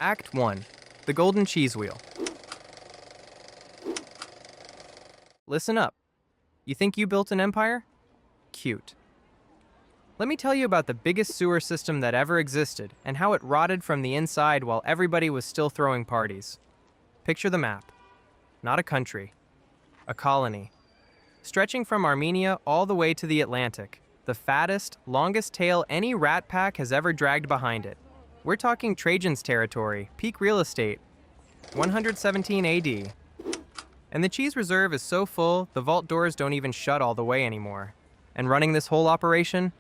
Act 1. The Golden Cheese Wheel. Listen up. You think you built an empire? Cute. Let me tell you about the biggest sewer system that ever existed and how it rotted from the inside while everybody was still throwing parties. Picture the map. Not a country. A colony. Stretching from Armenia all the way to the Atlantic. The fattest, longest tail any rat pack has ever dragged behind it. We're talking Trajan's territory, peak real estate, 117 AD. And the cheese reserve is so full, the vault doors don't even shut all the way anymore. And running this whole operation?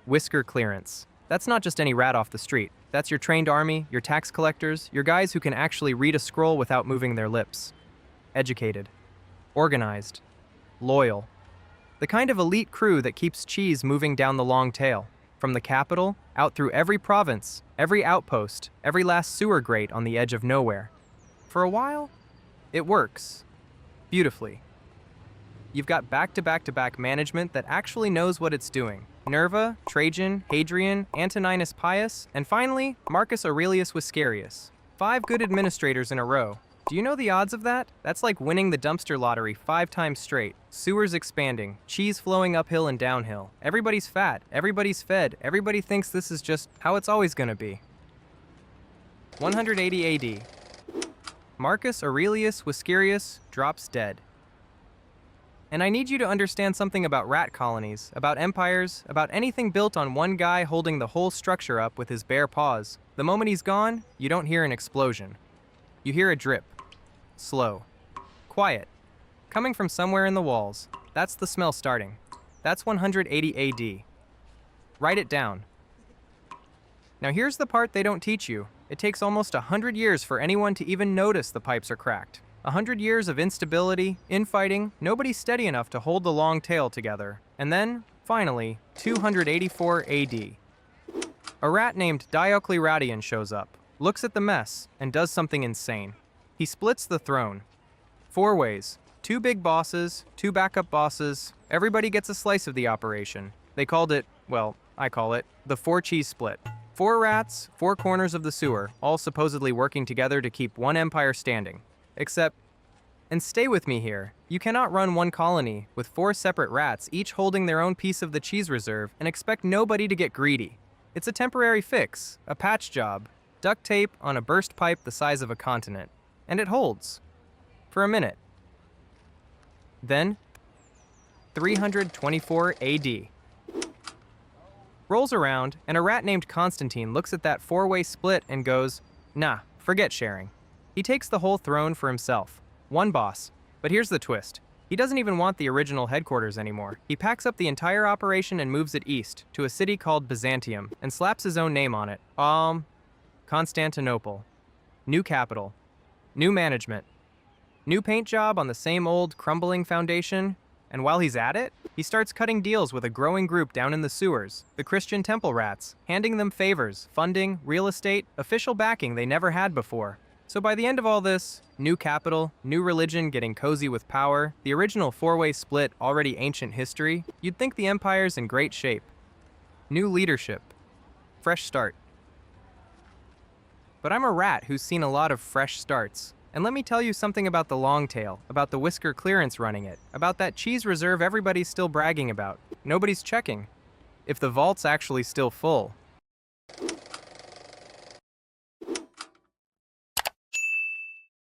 Whisker Clearance. That's not just any rat off the street. That's your trained army, your tax collectors, your guys who can actually read a scroll without moving their lips. Educated. Organized. Loyal. The kind of elite crew that keeps cheese moving down the long tail. From the capital, out through every province, every outpost, every last sewer grate on the edge of nowhere. For a while, it works. Beautifully. You've got back-to-back-to-back management that actually knows what it's doing. Nerva, Trajan, Hadrian, Antoninus Pius, and finally, Marcus Aurelius Whiskerius. 5 good administrators in a row. Do you know the odds of that? That's like winning the dumpster lottery 5 times straight. Sewers expanding, cheese flowing uphill and downhill. Everybody's fat, everybody's fed, everybody thinks this is just how it's always gonna be. 180 AD. Marcus Aurelius Whiskerius drops dead. And I need you to understand something about rat colonies, about empires, about anything built on one guy holding the whole structure up with his bare paws. The moment he's gone, you don't hear an explosion. You hear a drip. Slow. Quiet. Coming from somewhere in the walls. That's the smell starting. That's 180 AD. Write it down. Now here's the part they don't teach you. It takes almost 100 years for anyone to even notice the pipes are cracked. 100 years of instability, infighting, nobody's steady enough to hold the long tail together. And then, finally, 284 AD. A rat named Diocletian shows up, looks at the mess, and does something insane. He splits the throne. 4 ways. 2 big bosses, 2 backup bosses. Everybody gets a slice of the operation. They called it, well, I call it, the 4-cheese split. 4 rats, 4 corners of the sewer, all supposedly working together to keep one empire standing. Except, and stay with me here, you cannot run one colony with 4 separate rats each holding their own piece of the cheese reserve and expect nobody to get greedy. It's a temporary fix, a patch job, duct tape on a burst pipe the size of a continent. And it holds. For a minute. Then, 324 AD. Rolls around, and a rat named Constantine looks at that 4-way split and goes, nah, forget sharing. He takes the whole throne for himself. One boss. But here's the twist. He doesn't even want the original headquarters anymore. He packs up the entire operation and moves it east, to a city called Byzantium, and slaps his own name on it. Constantinople. New capital. New management. New paint job on the same old, crumbling foundation. And while he's at it, he starts cutting deals with a growing group down in the sewers, the Christian temple rats, handing them favors, funding, real estate, official backing they never had before. So by the end of all this, new capital, new religion getting cozy with power, the original 4-way split already ancient history, you'd think the empire's in great shape. New leadership. Fresh start. But I'm a rat who's seen a lot of fresh starts. And let me tell you something about the long tail, about the Whisker Clearance running it, about that cheese reserve everybody's still bragging about. Nobody's checking. If the vault's actually still full,